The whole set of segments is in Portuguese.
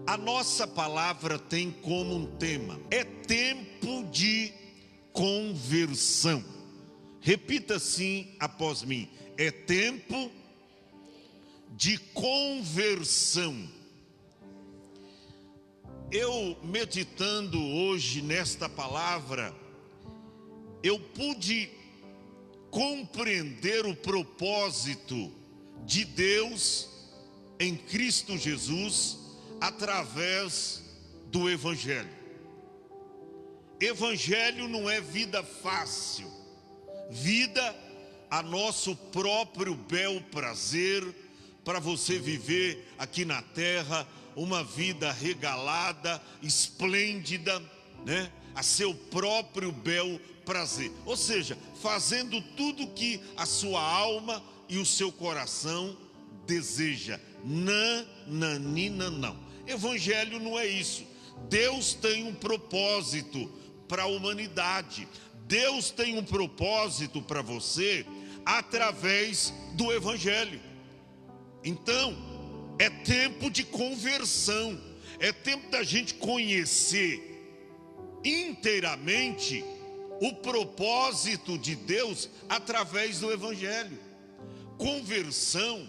A nossa palavra tem como um tema: é tempo de conversão. Repita assim após mim: é tempo de conversão. Eu meditando hoje nesta palavra, eu pude compreender o propósito de Deus em Cristo Jesus através do Evangelho. Evangelho não é vida fácil, vida a nosso próprio bel prazer, para você viver aqui na terra uma vida regalada, esplêndida, né? A seu próprio bel prazer, ou seja, fazendo tudo que a sua alma e o seu coração deseja. Nananina não. Evangelho não é isso. Deus tem um propósito para a humanidade. Deus tem um propósito para você através do Evangelho. Então, é tempo de conversão. É tempo da gente conhecer inteiramente o propósito de Deus através do Evangelho. Conversão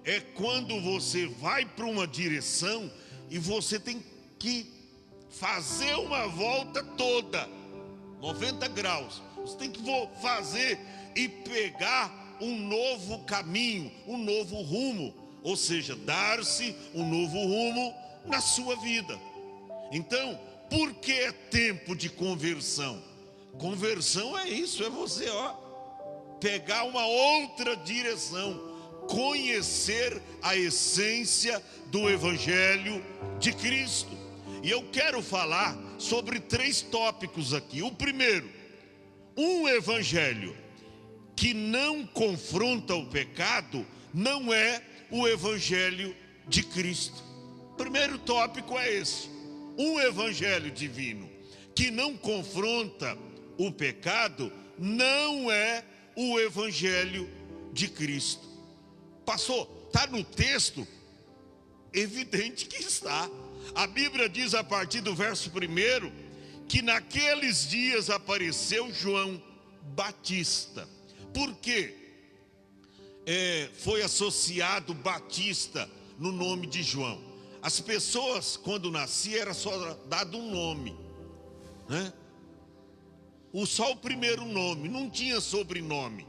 é quando você vai para uma direção e você tem que fazer uma volta toda, 90 graus. Você tem que fazer e pegar um novo caminho, um novo rumo. Ou seja, dar-se um novo rumo na sua vida. Então, por que é tempo de conversão? Conversão é isso, é você pegar uma outra direção, conhecer a essência do Evangelho de Cristo. E eu quero falar sobre 3 tópicos aqui. O primeiro, um Evangelho que não confronta o pecado não é o Evangelho de Cristo. O primeiro tópico é esse: um Evangelho divino que não confronta o pecado não é o Evangelho de Cristo. Pastor, está no texto? Evidente que está. A Bíblia diz a partir do verso 1 que naqueles dias apareceu João Batista. Por quê? Foi associado Batista no nome de João. As pessoas, quando nasciam, era só dado um nome, né? Só o primeiro nome, não tinha sobrenome.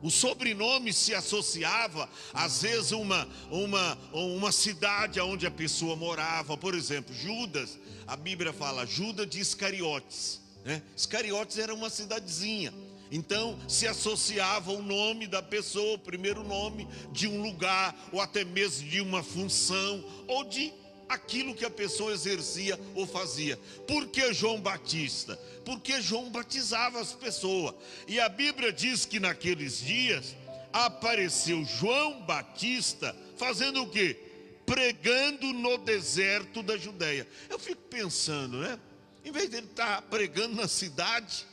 O sobrenome se associava, às vezes, uma cidade onde a pessoa morava. Por exemplo, Judas, a Bíblia fala Judas de Iscariotes, né? Iscariotes era uma cidadezinha. Então, se associava o nome da pessoa, o primeiro nome de um lugar, ou até mesmo de uma função, ou de aquilo que a pessoa exercia ou fazia. Por que João Batista? Porque João batizava as pessoas. E a Bíblia diz que naqueles dias apareceu João Batista fazendo o quê? Pregando no deserto da Judéia. Eu fico pensando, né? Em vez de ele estar pregando na cidade,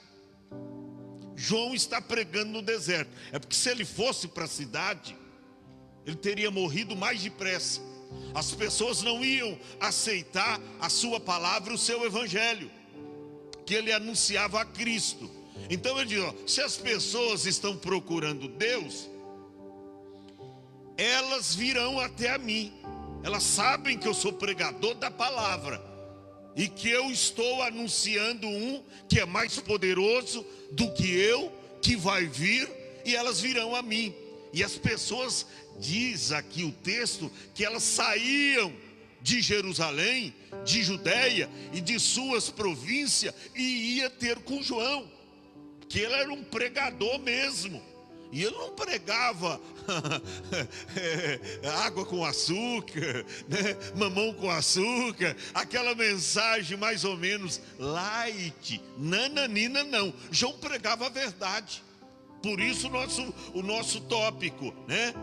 João está pregando no deserto. É porque se ele fosse para a cidade, ele teria morrido mais depressa. As pessoas não iam aceitar a sua palavra, o seu evangelho, que ele anunciava a Cristo. Então ele diz, se as pessoas estão procurando Deus, elas virão até a mim. Elas sabem que eu sou pregador da palavra e que eu estou anunciando um que é mais poderoso do que eu, que vai vir, e elas virão a mim. E as pessoas, diz aqui o texto, que elas saíam de Jerusalém, de Judéia e de suas províncias e ia ter com João, que ele era um pregador mesmo. E ele não pregava água com açúcar, né? Mamão com açúcar, aquela mensagem mais ou menos light, nananina, não. João pregava a verdade. Por isso o nosso tópico, né?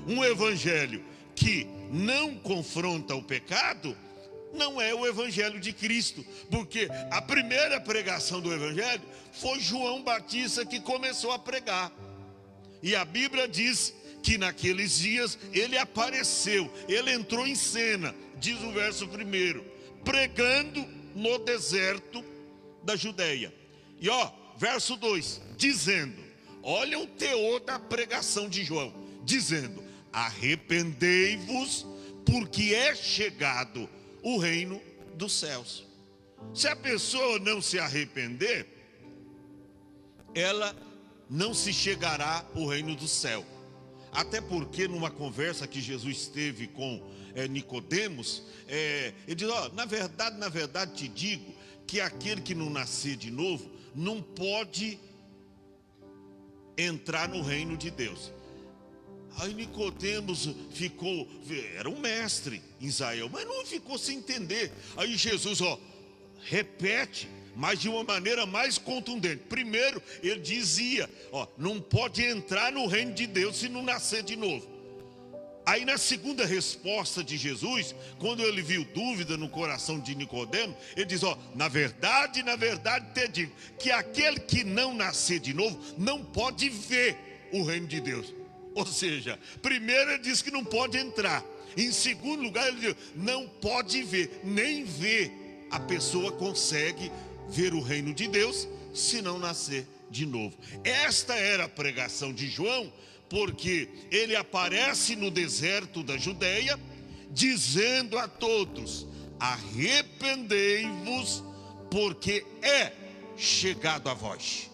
Um evangelho que não confronta o pecado não é o evangelho de Cristo, porque a primeira pregação do evangelho foi João Batista que começou a pregar. E a Bíblia diz que naqueles dias ele apareceu, ele entrou em cena, diz o verso 1, pregando no deserto da Judeia. E verso 2, dizendo, olha o teor da pregação de João, dizendo, arrependei-vos, porque é chegado o reino dos céus. Se a pessoa não se arrepender, ela não se chegará ao reino do céu. Até porque numa conversa que Jesus teve com Nicodemos, ele diz, na verdade te digo, que aquele que não nascer de novo, não pode entrar no reino de Deus. Aí Nicodemos ficou, era um mestre em Israel, mas não ficou sem entender. Aí Jesus, repete, mas de uma maneira mais contundente. Primeiro, ele dizia, não pode entrar no reino de Deus se não nascer de novo. Aí na segunda resposta de Jesus, quando ele viu dúvida no coração de Nicodemo, ele diz, na verdade te digo, que aquele que não nascer de novo, não pode ver o reino de Deus. Ou seja, primeiro ele diz que não pode entrar. Em segundo lugar, ele diz, não pode ver, nem ver. A pessoa consegue ver o reino de Deus se não nascer de novo. Esta era a pregação de João, porque ele aparece no deserto da Judeia, dizendo a todos, arrependei-vos, porque é chegado a vós.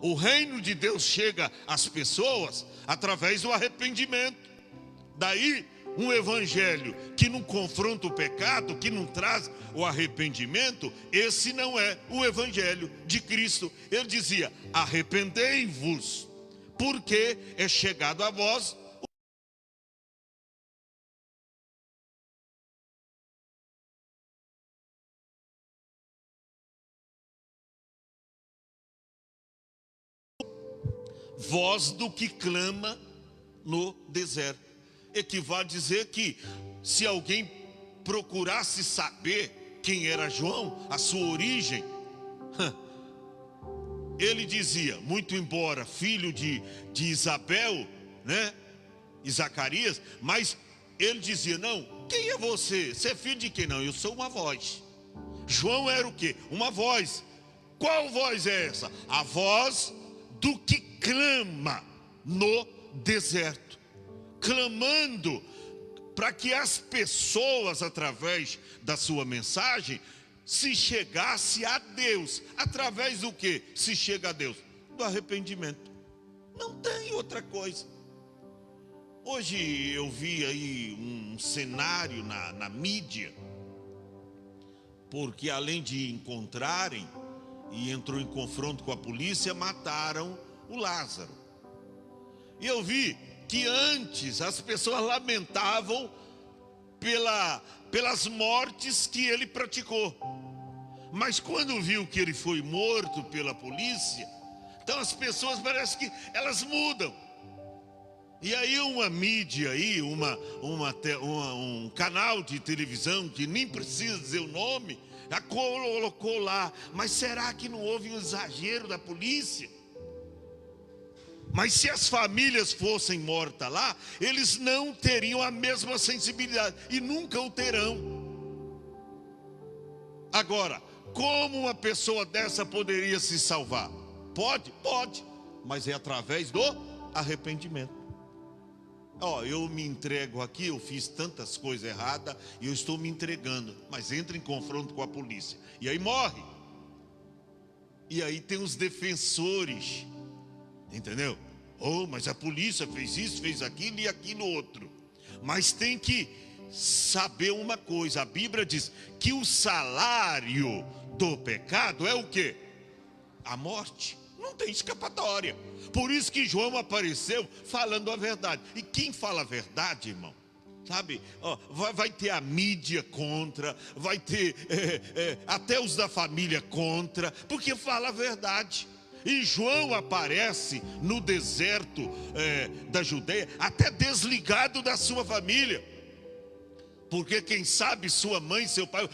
O reino de Deus chega às pessoas através do arrependimento. Daí um evangelho que não confronta o pecado, que não traz o arrependimento, esse não é o evangelho de Cristo. Ele dizia, arrependei-vos, porque é chegado a vós voz do que clama no deserto. Equivale a dizer que se alguém procurasse saber quem era João, a sua origem, ele dizia, muito embora filho de Isabel, né, e Zacarias, mas ele dizia, não, quem é você? Você é filho de quem? Não, eu sou uma voz. João era o quê? Uma voz. Qual voz é essa? A voz do que clama no deserto, clamando para que as pessoas, através da sua mensagem, se chegasse a Deus. Através do que se chega a Deus? Do arrependimento. Não tem outra coisa. Hoje eu vi aí um cenário na mídia, porque além de encontrarem, e entrou em confronto com a polícia, mataram o Lázaro. E eu vi que antes as pessoas lamentavam pelas mortes que ele praticou, mas quando viu que ele foi morto pela polícia, então as pessoas parece que elas mudam. E aí uma mídia aí, um canal de televisão, que nem precisa dizer o nome, já colocou lá, mas será que não houve um exagero da polícia? Mas se as famílias fossem mortas lá, eles não teriam a mesma sensibilidade, e nunca o terão. Agora, como uma pessoa dessa poderia se salvar? Pode, mas é através do arrependimento. Eu me entrego aqui, eu fiz tantas coisas erradas e eu estou me entregando, mas entra em confronto com a polícia, e aí morre. E aí tem os defensores, entendeu? Mas a polícia fez isso, fez aquilo e aquilo outro. Mas tem que saber uma coisa, a Bíblia diz que o salário do pecado é o quê? A morte. Não tem escapatória. Por isso que João apareceu falando a verdade. E quem fala a verdade, irmão, sabe, vai ter a mídia contra, vai ter até os da família contra, porque fala a verdade. E João aparece no deserto da Judeia, até desligado da sua família, porque quem sabe sua mãe, seu pai,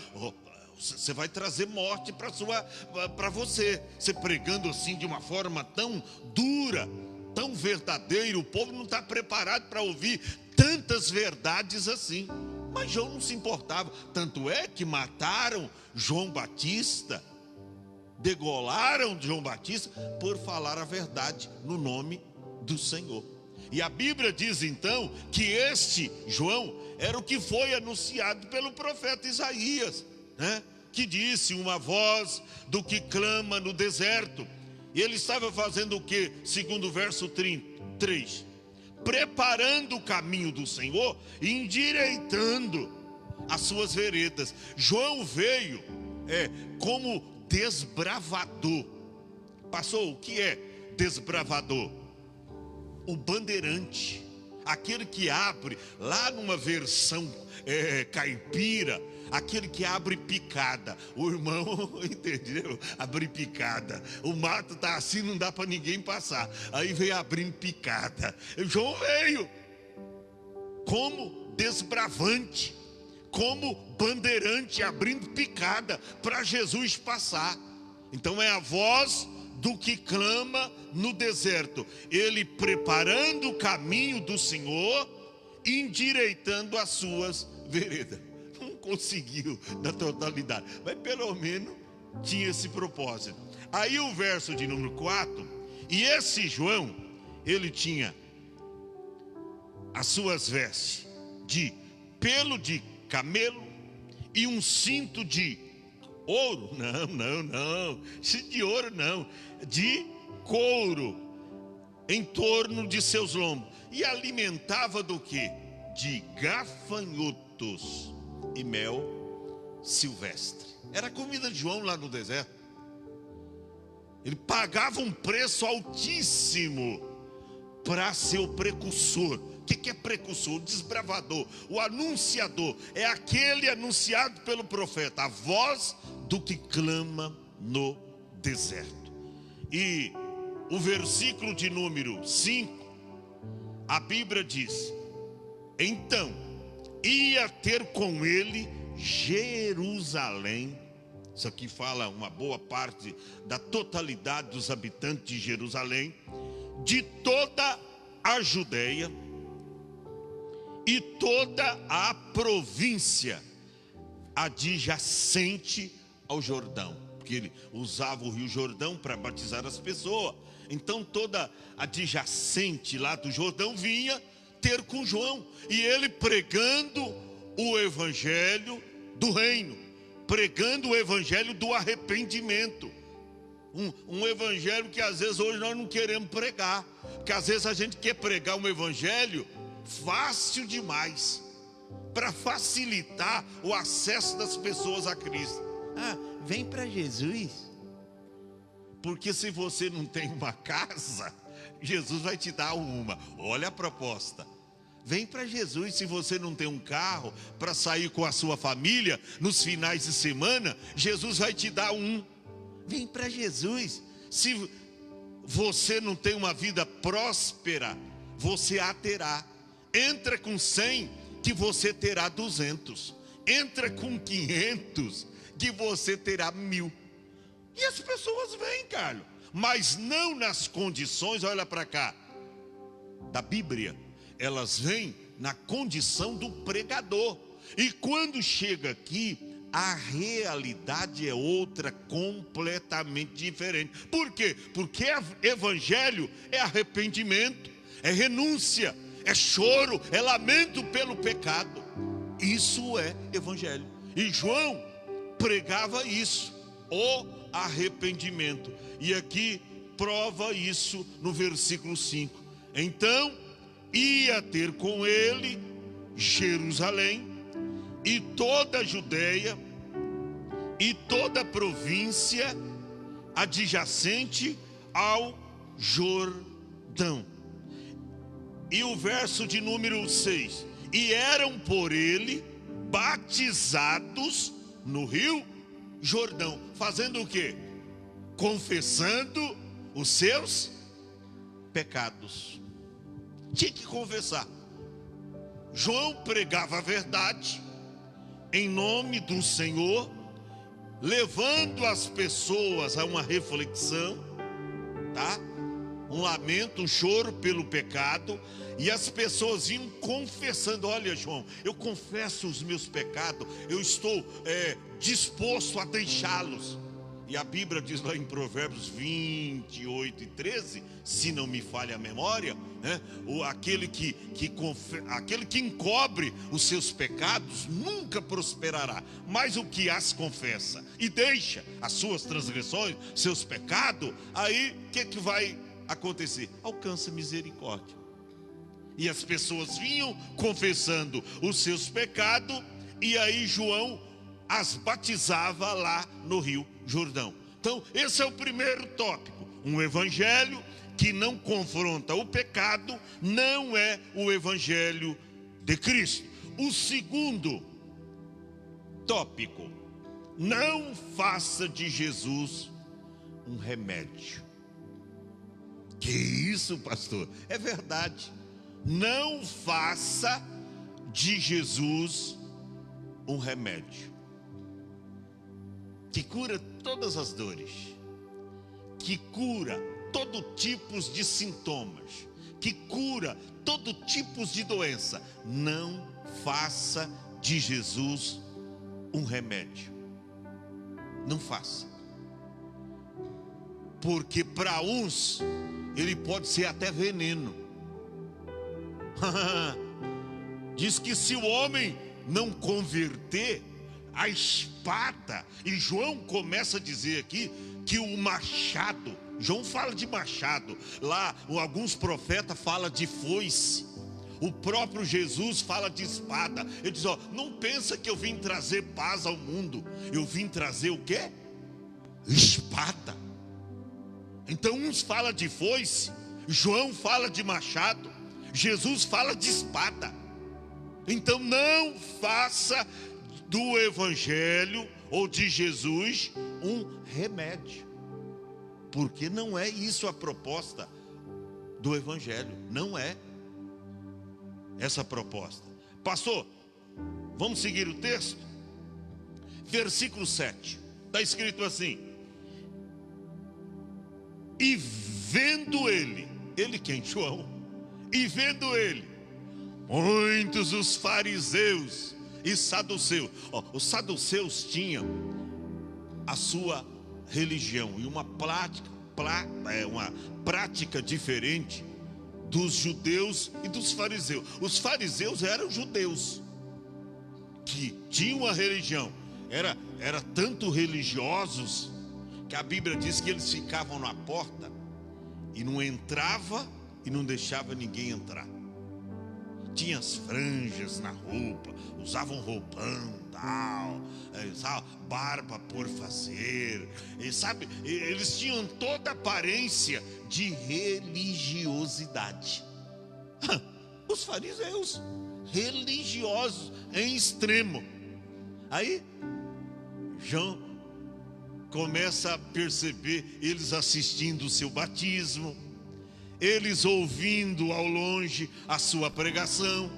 você vai trazer morte para você pregando assim de uma forma tão dura. tão verdadeiro, o povo não está preparado para ouvir tantas verdades assim. Mas João não se importava, tanto é que mataram João Batista, degolaram João Batista por falar a verdade no nome do Senhor. E a Bíblia diz então que este João era o que foi anunciado pelo profeta Isaías, né? Que disse: uma voz do que clama no deserto. E ele estava fazendo o que? Segundo o verso 3, preparando o caminho do Senhor e endireitando as suas veredas. João veio como desbravador. Passou, o que é desbravador? O bandeirante, aquele que abre, lá numa versão caipira, aquele que abre picada. O irmão, entendeu? Abre picada. O mato está assim, não dá para ninguém passar. Aí veio abrindo picada. João veio como desbravante, como bandeirante, abrindo picada para Jesus passar. Então é a voz do que clama no deserto, ele preparando o caminho do Senhor, endireitando as suas veredas. Não conseguiu na totalidade, mas pelo menos tinha esse propósito. Aí o verso de número 4, e esse João, ele tinha as suas vestes de pelo de camelo e um cinto de ouro, não, cinto de ouro não, de couro em torno de seus lombos, e alimentava do que? De gafanhotos e mel silvestre. Era a comida de João lá no deserto. Ele pagava um preço altíssimo para ser o precursor. O que é precursor? O desbravador, o anunciador. É aquele anunciado pelo profeta, a voz do que clama no deserto. E o versículo de número 5, a Bíblia diz: então ia ter com ele Jerusalém. Isso aqui fala uma boa parte da totalidade dos habitantes de Jerusalém, de toda a Judeia e toda a província adjacente ao Jordão, porque ele usava o rio Jordão para batizar as pessoas. Então toda adjacente lá do Jordão vinha ter com João, e ele pregando o evangelho do reino, pregando o evangelho do arrependimento. Um evangelho que às vezes hoje nós não queremos pregar, porque às vezes a gente quer pregar um evangelho fácil demais, para facilitar o acesso das pessoas a Cristo. Vem para Jesus, porque se você não tem uma casa, Jesus vai te dar uma. Olha a proposta. Vem para Jesus. Se você não tem um carro para sair com a sua família nos finais de semana, Jesus vai te dar um. Vem para Jesus. Se você não tem uma vida próspera, você a terá. Entra com 100 que você terá 200. Entra com 500 que você terá 1000. E as pessoas vêm, Carlos, mas não nas condições, olha para cá, da Bíblia. Elas vêm na condição do pregador. E quando chega aqui, a realidade é outra, completamente diferente. Por quê? Porque evangelho é arrependimento, é renúncia, é choro, é lamento pelo pecado. Isso é evangelho. E João pregava isso, o arrependimento. E aqui prova isso no versículo 5. Então ia ter com ele Jerusalém e toda a Judeia e toda a província adjacente ao Jordão. E o verso de número 6: e eram por ele batizados no rio Jordão. Fazendo o quê? Confessando os seus pecados. Tinha que confessar. João pregava a verdade em nome do Senhor, levando as pessoas a uma reflexão, tá? um lamento, um choro pelo pecado, e as pessoas iam confessando: olha, João, eu confesso os meus pecados, eu estou disposto a deixá-los. E a Bíblia diz lá em Provérbios 28:13, se não me falha a memória, né? Aquele que encobre os seus pecados nunca prosperará, mas o que as confessa e deixa as suas transgressões, seus pecados, aí o que vai acontecer? Alcança misericórdia. E as pessoas vinham confessando os seus pecados, e aí João as batizava lá no Rio Jordão. Então esse é o primeiro tópico. Um evangelho que não confronta o pecado não é o evangelho de Cristo. O segundo tópico: não faça de Jesus um remédio. Que isso, pastor? É verdade. Não faça de Jesus um remédio que cura todas as dores, que cura todo tipo de sintomas, que cura todo tipo de doença. Não faça de Jesus um remédio. Não faça. Porque para uns ele pode ser até veneno. Diz que se o homem não converter, a espada, e João começa a dizer aqui que o machado, João fala de machado, lá alguns profetas falam de foice, o próprio Jesus fala de espada. Ele diz: ó, não pensa que eu vim trazer paz ao mundo, eu vim trazer o quê? Espada. Então uns falam de foice, João fala de machado, Jesus fala de espada. Então não faça do evangelho ou de Jesus um remédio, porque não é isso a proposta do evangelho. Não é essa a proposta. Pastor, vamos seguir o texto? Versículo 7, está escrito assim: e vendo ele quem? João. E vendo ele, muitos os fariseus e saduceus. Os saduceus tinham a sua religião e uma prática diferente dos judeus e dos fariseus. Os fariseus eram judeus que tinham uma religião, era tanto religiosos que a Bíblia diz que eles ficavam na porta e não entrava e não deixava ninguém entrar. Tinha as franjas na roupa, usavam roupão, tal, usavam barba por fazer, e sabe, eles tinham toda a aparência de religiosidade. Os fariseus, religiosos em extremo. Aí João começa a perceber eles assistindo o seu batismo, eles ouvindo ao longe a sua pregação.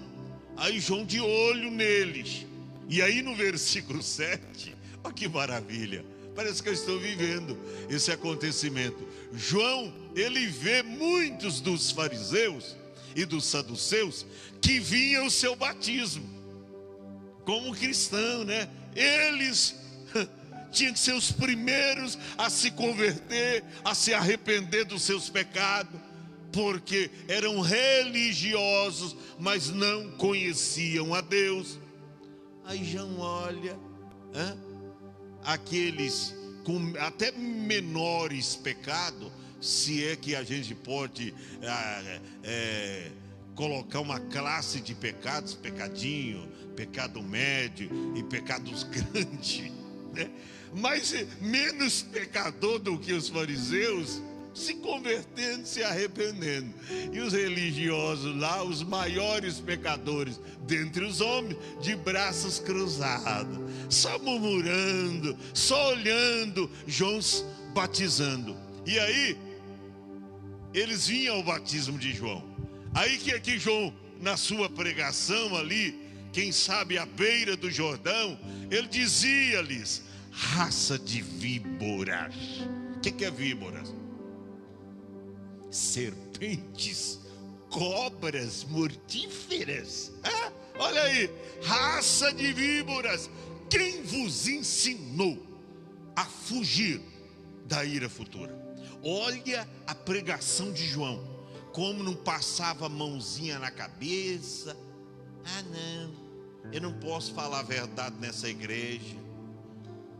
Aí João de olho neles. E aí no versículo 7, olha que maravilha, parece que eu estou vivendo esse acontecimento. João, ele vê muitos dos fariseus e dos saduceus que vinham ao seu batismo como cristão, né? Eles tinham que ser os primeiros a se converter, a se arrepender dos seus pecados, porque eram religiosos, mas não conheciam a Deus. Aí João olha, aqueles com até menores pecados, se é que a gente pode colocar uma classe de pecados: pecadinho, pecado médio e pecados grandes, né? Mas menos pecador do que os fariseus, se convertendo, se arrependendo. E os religiosos lá, os maiores pecadores dentre os homens, de braços cruzados, só murmurando, só olhando João batizando. E aí eles vinham ao batismo de João. Aí que aqui João, na sua pregação ali, quem sabe à beira do Jordão, ele dizia-lhes: raça de víboras. O que é víboras? serpentes, cobras mortíferas. Olha aí, raça de víboras, quem vos ensinou a fugir da ira futura? Olha a pregação de João, como não passava a mãozinha na cabeça. Não, eu não posso falar a verdade nessa igreja,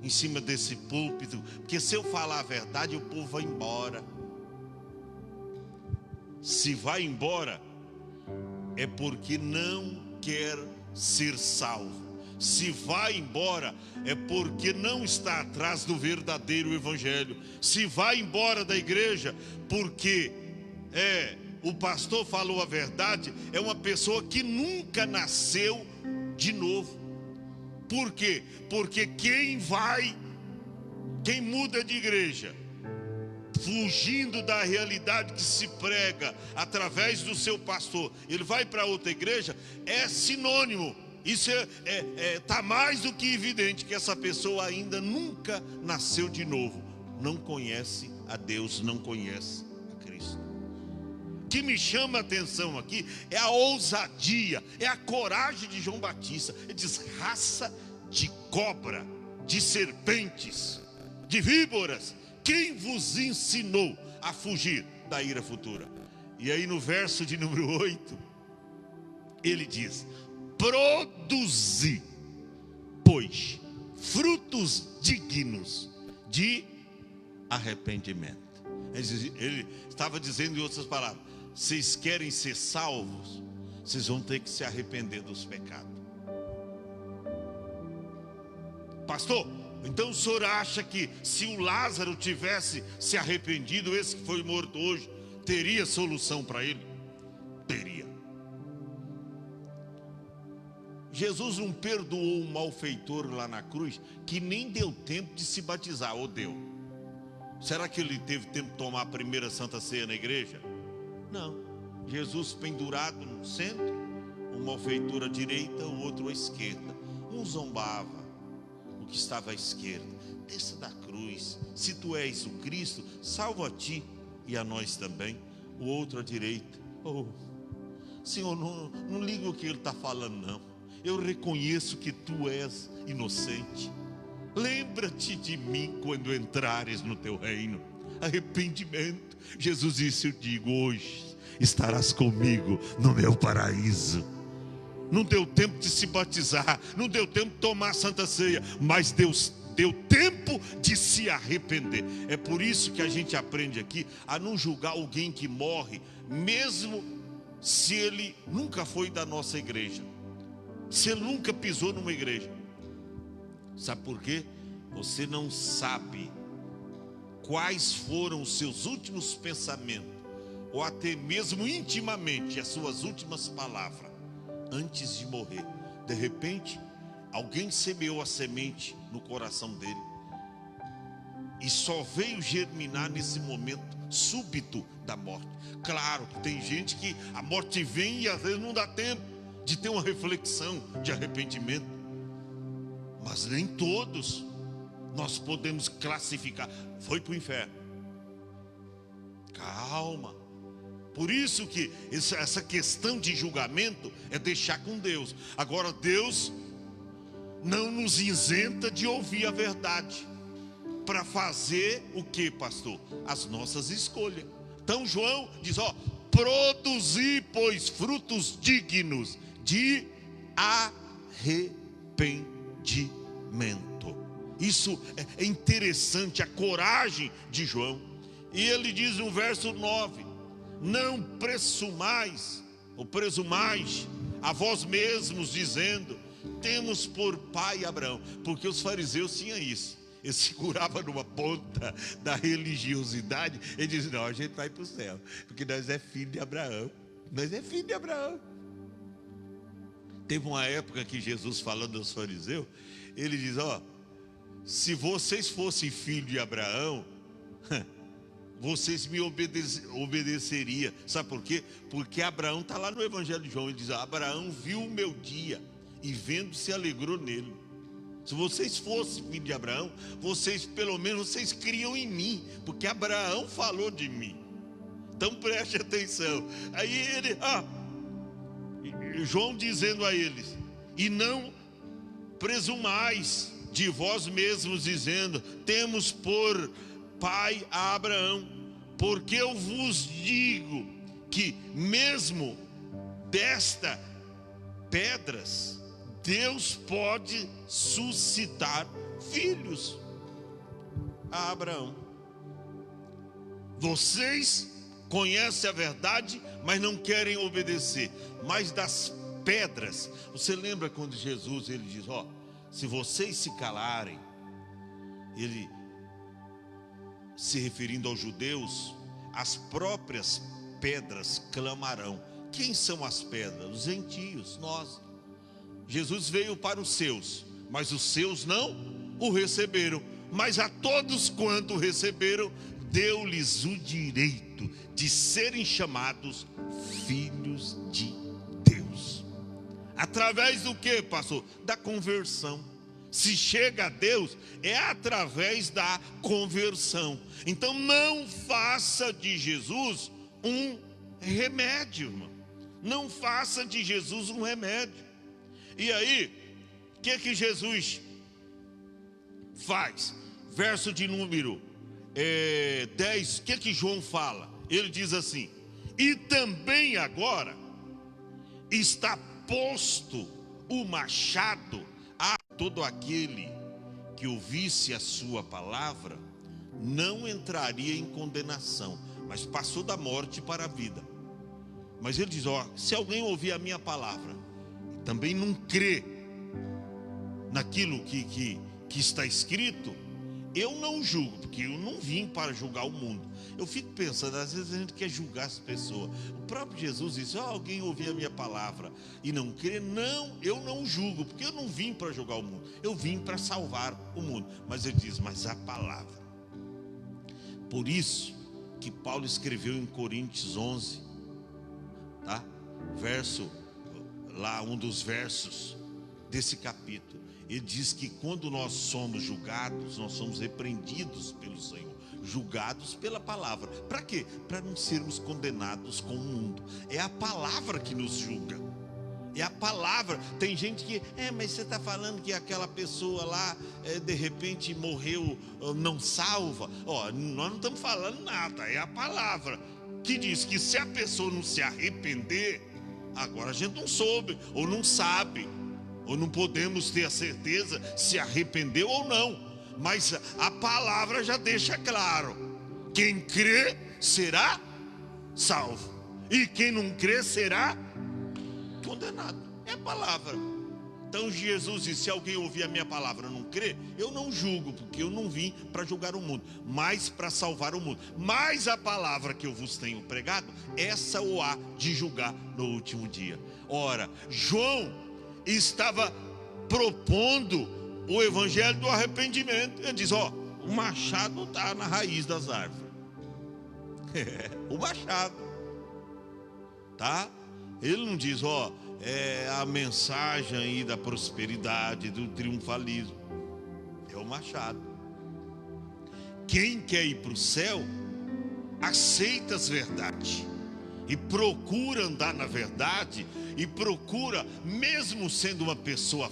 em cima desse púlpito, porque se eu falar a verdade, o povo vai embora. Se vai embora, é porque não quer ser salvo. Se vai embora, é porque não está atrás do verdadeiro evangelho. Se vai embora da igreja, porque o pastor falou a verdade, é uma pessoa que nunca nasceu de novo. Por quê? Porque quem muda de igreja, fugindo da realidade que se prega através do seu pastor, ele vai para outra igreja, é sinônimo. Isso está mais do que evidente que essa pessoa ainda nunca nasceu de novo, não conhece a Deus, não conhece a Cristo. O que me chama a atenção aqui é a ousadia, é a coragem de João Batista. Ele diz: raça de cobra, de serpentes, de víboras, quem vos ensinou a fugir da ira futura? E aí no verso de número 8, ele diz: produzi, pois, frutos dignos de arrependimento. Ele estava dizendo em outras palavras: vocês querem ser salvos, vocês vão ter que se arrepender dos pecados. Pastor, então o senhor acha que se o Lázaro tivesse se arrependido, esse que foi morto hoje, teria solução para ele? Teria. Jesus não perdoou um malfeitor lá na cruz que nem deu tempo de se batizar, ou deu? Será que ele teve tempo de tomar a primeira Santa Ceia na igreja? Não. Jesus pendurado no centro, um malfeitor à direita, o outro à esquerda. Um zombava o que estava à esquerda: desça da cruz, se tu és o Cristo, salva a ti e a nós também. O outro à direita: oh, Senhor, não liga o que ele está falando não, eu reconheço que tu és inocente, lembra-te de mim quando entrares no teu reino. Arrependimento. Jesus disse: eu digo, hoje estarás comigo no meu paraíso. Não deu tempo de se batizar, não deu tempo de tomar a Santa Ceia, mas Deus deu tempo de se arrepender. É por isso que a gente aprende aqui a não julgar alguém que morre, mesmo se ele nunca foi da nossa igreja, se ele nunca pisou numa igreja. Sabe por quê? Você não sabe quais foram os seus últimos pensamentos, ou até mesmo intimamente as suas últimas palavras antes de morrer. De repente, alguém semeou a semente no coração dele e só veio germinar nesse momento súbito da morte. Claro que tem gente que a morte vem e às vezes não dá tempo de ter uma reflexão de arrependimento, mas nem todos nós podemos classificar. Foi para o inferno. Calma. Por isso que essa questão de julgamento é deixar com Deus. Agora, Deus não nos isenta de ouvir a verdade, para fazer o que, pastor? As nossas escolhas. Então João diz: ó, produzi, pois, frutos dignos de arrependimento. Isso é interessante, a coragem de João. E ele diz no verso 9: não presumais, ou presumais a vós mesmos, dizendo, temos por pai Abraão. Porque os fariseus tinham isso. Eles seguravam numa ponta da religiosidade. Ele diz: não, a gente vai para o céu, porque nós é filho de Abraão. Nós é filho de Abraão. Teve uma época que Jesus, falando aos fariseus, ele diz: ó, se vocês fossem filho de Abraão, vocês me obedeceriam. Sabe por quê? Porque Abraão está lá no Evangelho de João. Ele diz: Abraão viu o meu dia e vendo se alegrou nele. Se vocês fossem filho de Abraão, vocês pelo menos criam em mim, porque Abraão falou de mim. Então preste atenção. Aí ele, João dizendo a eles: e não presumais de vós mesmos, dizendo: temos por pai a Abraão, porque eu vos digo que mesmo desta pedras Deus pode suscitar filhos a Abraão. Vocês conhecem a verdade, mas não querem obedecer. Mas das pedras, você lembra quando Jesus ele diz: se vocês se calarem, ele se referindo aos judeus, as próprias pedras clamarão. Quem são as pedras? Os gentios, nós. Jesus veio para os seus, mas os seus não o receberam. Mas a todos quanto receberam, deu-lhes o direito de serem chamados filhos de Deus. Através do que, pastor? Da conversão. Se chega a Deus, é através da conversão. Então não faça de Jesus um remédio, irmão. Não faça de Jesus um remédio. E aí, o que Jesus faz? Verso de número 10, o que João fala? Ele diz assim: e também agora está posto o machado a todo aquele que ouvisse a sua palavra, não entraria em condenação, mas passou da morte para a vida. Mas ele diz: se alguém ouvir a minha palavra, também não crê naquilo que está escrito, eu não julgo, porque eu não vim para julgar o mundo. Eu fico pensando, às vezes a gente quer julgar as pessoas. O próprio Jesus disse: alguém ouvir a minha palavra e não crê, não, eu não julgo, porque eu não vim para julgar o mundo, eu vim para salvar o mundo. Mas ele diz: mas a palavra. Por isso que Paulo escreveu em Coríntios 11, tá? Um dos versos desse capítulo, ele diz que quando nós somos julgados, nós somos repreendidos pelo Senhor, julgados pela palavra. Para quê? Para não sermos condenados com o mundo. É a palavra que nos julga. É a palavra. Tem gente que, mas você está falando que aquela pessoa lá, de repente morreu não salva. Nós não estamos falando nada. É a palavra que diz que se a pessoa não se arrepender, agora a gente não soube, ou não sabe, ou não podemos ter a certeza se arrependeu ou não. Mas a palavra já deixa claro: quem crê será salvo, e quem não crê será condenado. É a palavra. Então Jesus disse: se alguém ouvir a minha palavra e não crê, eu não julgo, porque eu não vim para julgar o mundo, mas para salvar o mundo. Mas a palavra que eu vos tenho pregado, essa o há de julgar no último dia. Ora, João estava propondo o evangelho do arrependimento. Ele diz: o machado está na raiz das árvores. O machado, tá? Ele não diz: é a mensagem aí da prosperidade, do triunfalismo. É o machado. Quem quer ir para o céu, aceita as verdades e procura andar na verdade, e procura, mesmo sendo uma pessoa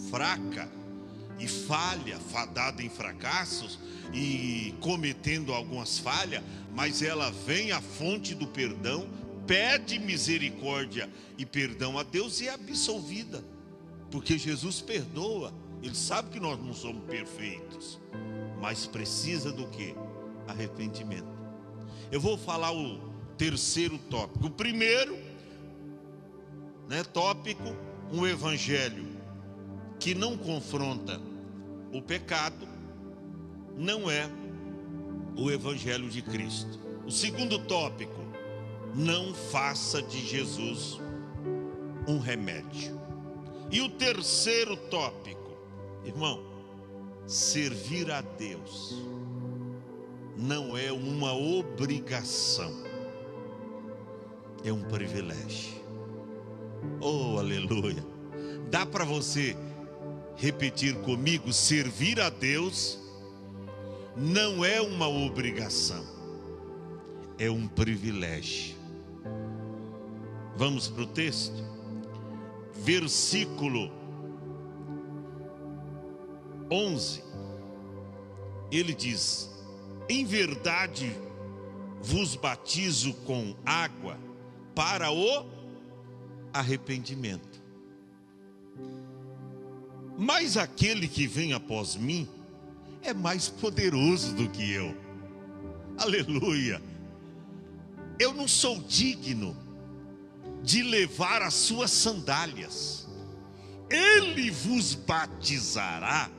fraca e falha, fadada em fracassos e cometendo algumas falhas, mas ela vem à fonte do perdão, pede misericórdia e perdão a Deus e é absolvida, porque Jesus perdoa. Ele sabe que nós não somos perfeitos, mas precisa do que? Arrependimento. Eu vou falar o terceiro tópico. O primeiro, tópico, um evangelho que não confronta o pecado, não é o evangelho de Cristo. O segundo tópico: não faça de Jesus um remédio. E o terceiro tópico, irmão, servir a Deus não é uma obrigação, é um privilégio. Oh, aleluia! Dá para você repetir comigo? Servir a Deus não é uma obrigação, é um privilégio. Vamos para o texto? Versículo 11. Ele diz: em verdade vos batizo com água para o arrependimento. Mas aquele que vem após mim é mais poderoso do que eu. Aleluia! Eu não sou digno de levar as suas sandálias. Ele vos batizará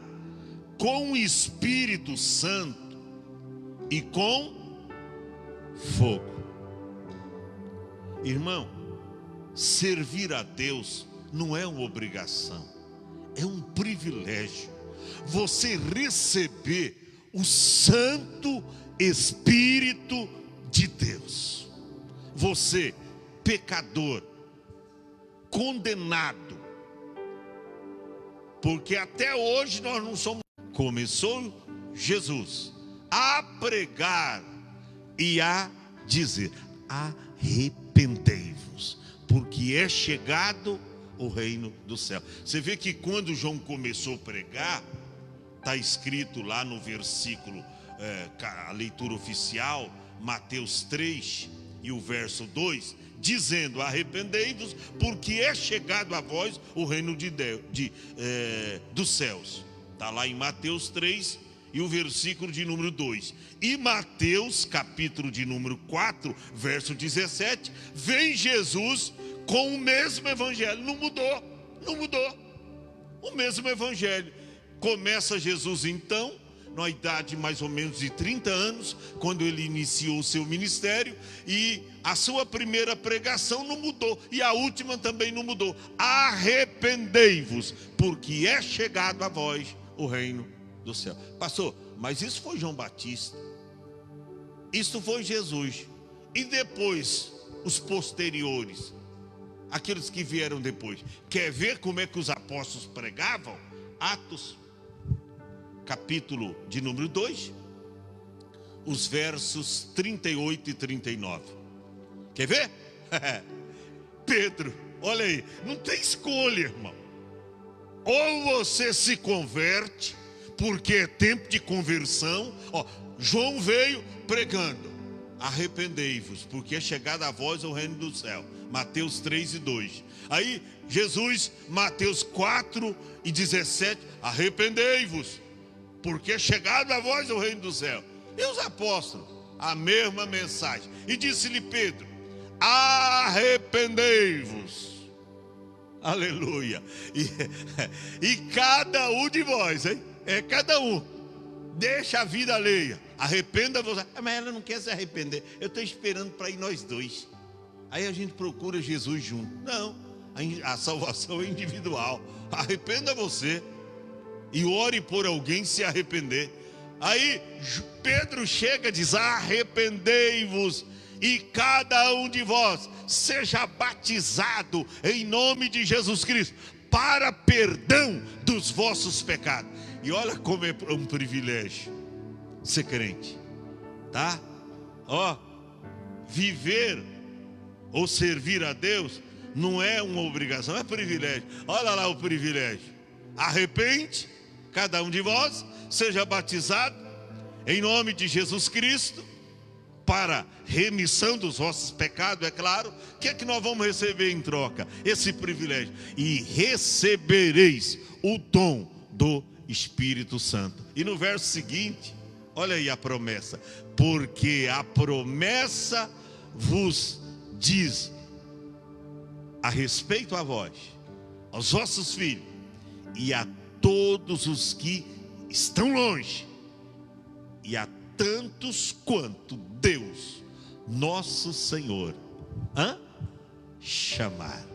com o Espírito Santo e com fogo. Irmão, servir a Deus não é uma obrigação, é um privilégio. Você receber o Santo Espírito de Deus. Você, pecador, condenado, porque até hoje nós não somos. Começou Jesus a pregar e a dizer: arrependei-vos, porque é chegado o reino do céu. Você vê que quando João começou a pregar, está escrito lá no versículo, a leitura oficial, Mateus 3 e o verso 2, dizendo: arrependei-vos, porque é chegado a vós o reino dos céus. Está lá em Mateus 3 e o versículo de número 2. E Mateus, capítulo de número 4, verso 17, vem Jesus com o mesmo evangelho. Não mudou, não mudou. O mesmo evangelho. Começa Jesus então, na idade mais ou menos de 30 anos, quando ele iniciou o seu ministério, e a sua primeira pregação não mudou, e a última também não mudou: arrependei-vos, porque é chegado a vós o reino do céu. Pastor, mas isso foi João Batista, isso foi Jesus, e depois os posteriores, aqueles que vieram depois. Quer ver como é que os apóstolos pregavam? Atos, capítulo de número 2, os versos 38 e 39. Quer ver? Pedro, olha aí, não tem escolha, irmão. Ou você se converte, porque é tempo de conversão. João veio pregando: arrependei-vos, porque é chegado a vós o reino do céu. Mateus 3 e 2. Aí Jesus, Mateus 4 e 17, arrependei-vos, porque é chegado a vós o reino do céu. E os apóstolos, a mesma mensagem. E disse-lhe Pedro: arrependei-vos. Aleluia. E cada um de vós, hein? É cada um. Deixa a vida alheia. Arrependa-vos. Mas ela não quer se arrepender. Eu estou esperando para ir nós dois. Aí a gente procura Jesus junto. Não, a salvação é individual. Arrependa você e ore por alguém se arrepender. Aí Pedro chega e diz: arrependei-vos, e cada um de vós seja batizado em nome de Jesus Cristo para perdão dos vossos pecados. E olha como é um privilégio ser crente, tá? Viver ou servir a Deus não é uma obrigação, é privilégio. Olha lá o privilégio: arrepende, cada um de vós seja batizado em nome de Jesus Cristo para remissão dos vossos pecados, é claro. O que é que nós vamos receber em troca? Esse privilégio. E recebereis o dom do Espírito Santo. E no verso seguinte, olha aí a promessa: porque a promessa vos diz a respeito a vós, aos vossos filhos e a todos os que estão longe, e a tantos quanto Deus, nosso Senhor, chamar.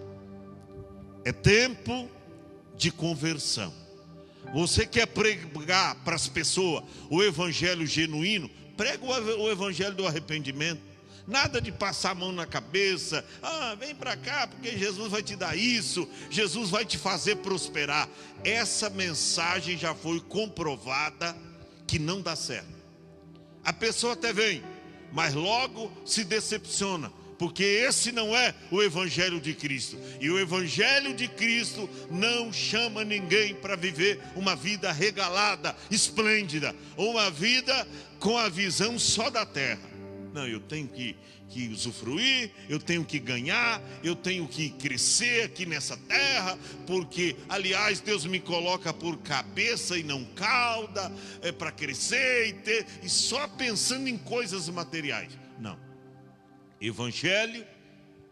É tempo de conversão. Você quer pregar para as pessoas o evangelho genuíno? Prega o evangelho do arrependimento. Nada de passar a mão na cabeça: vem para cá porque Jesus vai te dar isso, Jesus vai te fazer prosperar. Essa mensagem já foi comprovada que não dá certo. A pessoa até vem: mas logo se decepciona, porque esse não é o Evangelho de Cristo. E o Evangelho de Cristo não chama ninguém para viver uma vida regalada, esplêndida, uma vida com a visão só da terra. Não, eu tenho que usufruir, eu tenho que ganhar, eu tenho que crescer aqui nessa terra, porque, aliás, Deus me coloca por cabeça e não cauda, para crescer e ter, e só pensando em coisas materiais. Não. Evangelho,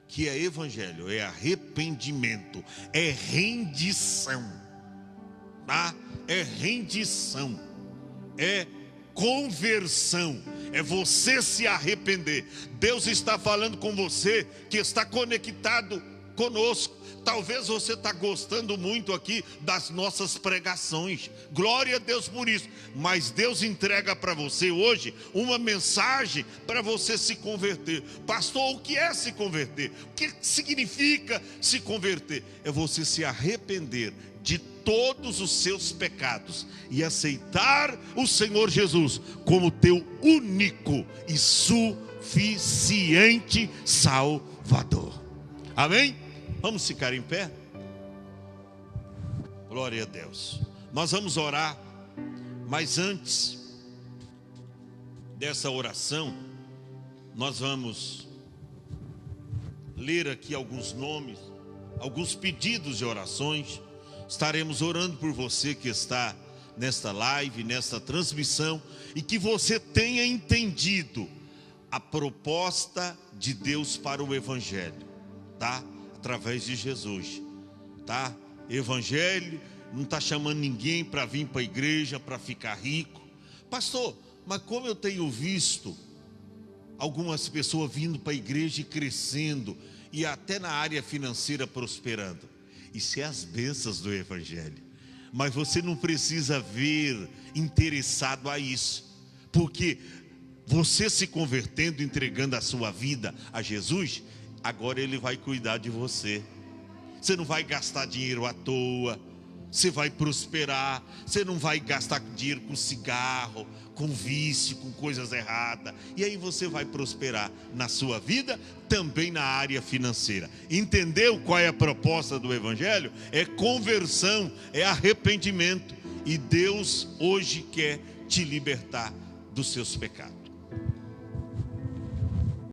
que é evangelho, é arrependimento, é rendição, tá? É rendição, é conversão, é você se arrepender. Deus está falando com você que está conectado conosco. Talvez você está gostando muito aqui das nossas pregações, glória a Deus por isso, mas Deus entrega para você hoje uma mensagem para você se converter. Pastor, o que é se converter? O que significa se converter? É você se arrepender de todos os seus pecados e aceitar o Senhor Jesus como teu único e suficiente Salvador. Amém? Vamos ficar em pé? Glória a Deus. Nós vamos orar, mas antes dessa oração, nós vamos ler aqui alguns nomes, alguns pedidos de orações. Estaremos orando por você que está nesta live, nesta transmissão, e que você tenha entendido a proposta de Deus para o Evangelho, tá? Através de Jesus, tá? Evangelho não está chamando ninguém para vir para a igreja para ficar rico. Pastor, mas como eu tenho visto algumas pessoas vindo para a igreja e crescendo, e até na área financeira prosperando, isso é as bênçãos do Evangelho. Mas você não precisa ver interessado a isso, porque você se convertendo, entregando a sua vida a Jesus, agora Ele vai cuidar de você. Você não vai gastar dinheiro à toa, você vai prosperar. Você não vai gastar dinheiro com cigarro, com vício, com coisas erradas. E aí você vai prosperar na sua vida, também na área financeira. Entendeu qual é a proposta do Evangelho? É conversão, é arrependimento. E Deus hoje quer te libertar dos seus pecados.